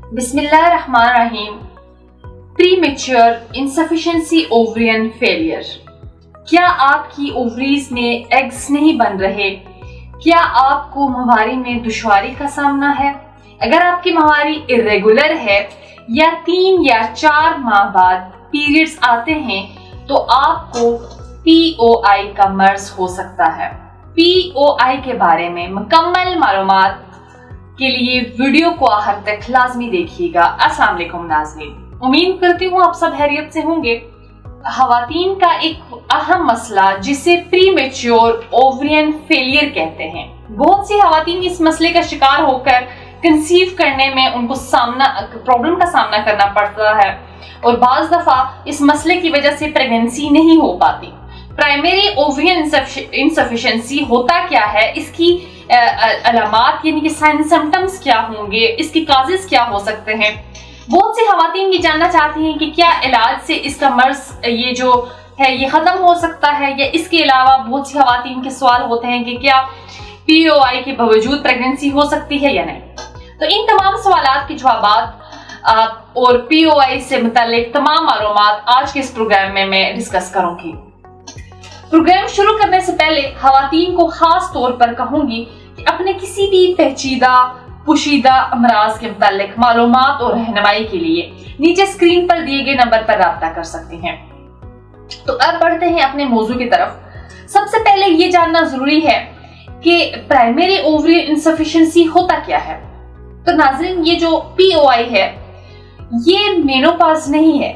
بسم اللہ الرحمن الرحیم. پری-میچور انسفیشنسی اوورین فیلئر. کیا آپ کی اووریز میں ایگز نہیں بن رہے؟ کیا آپ کو ماہواری میں دشواری کا سامنا ہے؟ اگر آپ کی ماہواری irregular ہے یا 3 یا 4 ماہ بعد پیریڈز آتے ہیں تو آپ کو POI کا مرض ہو سکتا ہے. POI کے بارے میں مکمل معلومات کے لیے ویڈیو کو آخر تک لازمی دیکھیے گا. السلام علیکم ناظرین، امید کرتی ہوں آپ سب خیریت سے ہوں گے. خواتین کا ایک اہم مسئلہ جسے پری میچور اوورین فیلئر کہتے ہیں. بہت سی خواتین اس مسئلے کا شکار ہو کر کنسیو کرنے میں ان کو پرابلم کا سامنا کرنا پڑتا ہے اور بعض دفعہ اس مسئلے کی وجہ سے پریگننسی نہیں ہو پاتی. پرائمری اوورین انسفیشنسی ہوتا کیا ہے، اس کی علامات یعنی کہ سائن سمپٹمز کیا ہوں گے، اس کی کازز کیا ہو سکتے ہیں. بہت سی خواتین یہ جاننا چاہتی ہیں کہ کیا علاج سے اس کا مرض یہ جو ہے یہ ختم ہو سکتا ہے، یا اس کے علاوہ بہت سی خواتین کے سوال ہوتے ہیں کہ کیا POI کے باوجود پریگننسی ہو سکتی ہے یا نہیں. تو ان تمام سوالات کے جوابات اور POI سے متعلق تمام معلومات آج کے اس پروگرام میں ڈسکس کروں گی. پروگرام شروع کرنے سے پہلے خواتین کو خاص طور پر کہوں گی کہ اپنے کسی بھی پیچیدہ پوشیدہ امراض کے متعلق معلومات اور رہنمائی کے لیے نیچے اسکرین پر دیے گئے نمبر پر رابطہ کر سکتے ہیں. تو اب بڑھتے ہیں اپنے موضوع کی طرف. سب سے پہلے یہ جاننا ضروری ہے کہ پرائمری اوورین انسفیشنسی ہوتا کیا ہے. تو ناظرین، یہ جو POI ہے یہ مینوپاز نہیں ہے.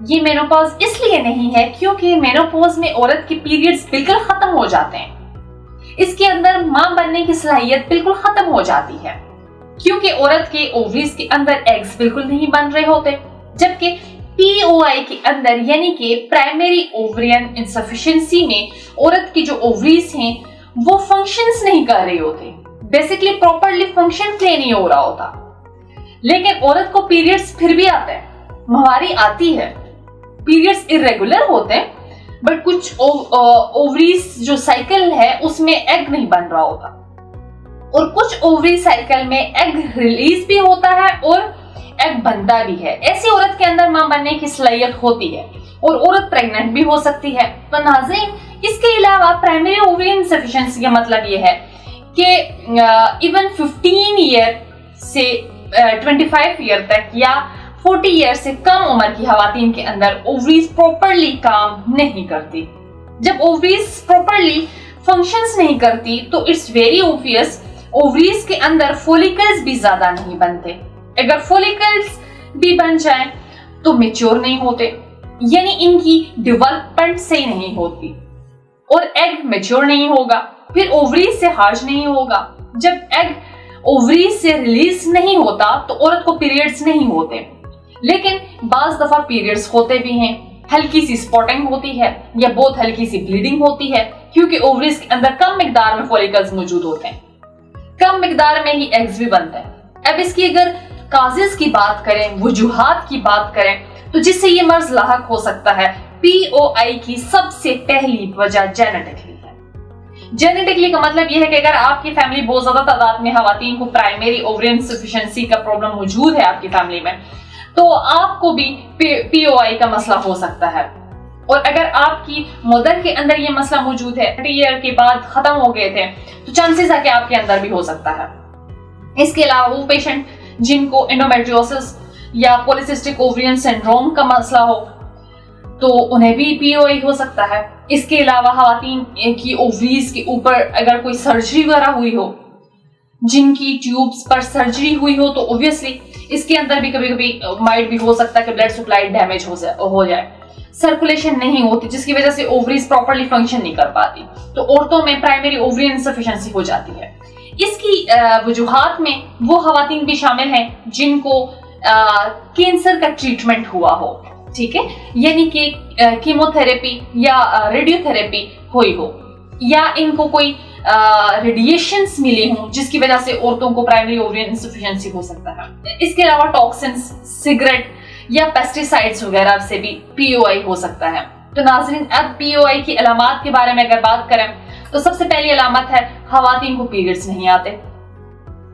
یہ مینوپاز اس لیے نہیں ہے کیونکہ مینوپاز میں عورت کے پیریڈز بالکل ختم ہو جاتے ہیں. اس کے اندر ماں بننے کی صلاحیت بالکل ختم ہو جاتی ہے کیونکہ عورت کے اووریز کے اندر ایگز بالکل نہیں بن رہے ہوتے، جبکہ POI کے اندر یعنی کہ پرائمری اوورین انسفیشنسی میں عورت کے جو اووریز ہیں وہ فنکشنز نہیں کر رہے ہوتے، بیسیکلی پراپرلی فنکشن پلے نہیں ہو رہا ہوتا. لیکن عورت کو پیریڈز پھر بھی آتے ہیں، ماہواری آتی ہے، پیریڈز irregular ہوتے ہیں، بٹ کچھ اووریز جو سائیکل ہے اس میں ایگ نہیں بن رہا ہوتا، اور کچھ اووری سائیکل میں ایگ ریلیز بھی ہوتا ہے اور ایگ بنتا بھی ہے. ایسی عورت کے اندر ماں بننے کی صلاحیت ہوتی ہے اور عورت پریگننٹ بھی ہو سکتی ہے. تو ناظرین، اس کے علاوہ پرائمری اوورین انسفیشنسی کا مطلب یہ ہے کہ ایون 15 ایئر سے 25 ایئر تک یا 40 ایئر سے کم عمر کی خواتین کے اندر اووریز پراپرلی کام نہیں کرتی. جب اووریز پراپرلی فنکشنز نہیں کرتی تو اٹس ویری اوبویس اووریز کے اندر فولیکلز بھی زیادہ نہیں بنتے. اگر فولیکلز بھی بن جائیں تو میچور نہیں ہوتے، یعنی ان کی ڈیولپمنٹ صحیح نہیں ہوتی، اور ایگ میچور نہیں ہوگا، پھر اووریز سے ہارج نہیں ہوگا. جب ایگ اووریز سے ریلیز نہیں ہوتا تو عورت کو پیریڈز نہیں ہوتے. لیکن بعض دفعہ پیریڈز ہوتے بھی ہیں، ہلکی سی سپاٹنگ ہوتی ہے یا بہت ہلکی سی بلیڈنگ ہوتی ہے کیونکہ اووریز کے اندر کم مقدار میں فولیکلز موجود ہوتے ہیں، کم مقدار میں ہی ایگز بھی بنتے ہیں. اب اس کی اگر کازز کی بات کریں، وجوہات کی بات کریں تو جس سے یہ مرض لاحق ہو سکتا ہے، POI کی سب سے پہلی وجہ جینیٹکلی ہے. جینیٹکلی کا مطلب یہ ہے کہ اگر آپ کی فیملی بہت زیادہ تعداد میں خواتین کو پرائمری اوورین انسفیشنسی کا پرابلم موجود ہے آپ کی فیملی میں، تو آپ کو بھی POI کا مسئلہ ہو سکتا ہے. اور اگر آپ کی مدر کے اندر یہ مسئلہ موجود ہے، 30 ایئر کے بعد ختم ہو گئے تھے، تو چانسز ہے کہ آپ کے اندر بھی ہو سکتا ہے. اس کے علاوہ وہ پیشنٹ جن کو انڈومیٹریوسس یا پولیسسٹک اوورین سنڈروم کا مسئلہ ہو تو انہیں بھی POI ہو سکتا ہے. اس کے علاوہ خواتین کی اووریز کے اوپر اگر کوئی سرجری وغیرہ ہوئی ہو، جن کی ٹیوبز پر سرجری ہوئی ہو، تو اوبویسلی اس کے اندر بھی کبھی کبھی مائٹ بھی ہو سکتا ہے کہ بلڈ سپلائی ڈیمیج ہو جائے، سرکولیشن نہیں ہوتی جس کی وجہ سے اووریز پراپرلی فنکشن نہیں کر پاتی، تو عورتوں میں پرائمری اوورین انسفیشنسی ہو جاتی ہے. اس کی وجوہات میں وہ خواتین بھی شامل ہیں جن کو کینسر کا ٹریٹمنٹ ہوا ہو، ٹھیک ہے، یعنی کہ کیمو تھراپی یا ریڈیو تھراپی ہوئی ہو، یا ان کو کوئی ریڈیشنز ملی ہوں جس کی وجہ سے عورتوں کو پرائمری اوورین انسفیشنسی ہو سکتا ہے. اس کے علاوہ ٹاکسنز، سگریٹ یا پیسٹیسائڈز وغیرہ سے بھی POI ہو سکتا ہے. تو ناظرین، اب POI کی علامات کے بارے میں اگر بات کریں تو سب سے پہلی علامت ہے خواتین کو پیریڈز نہیں آتے.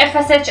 FSH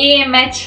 AMH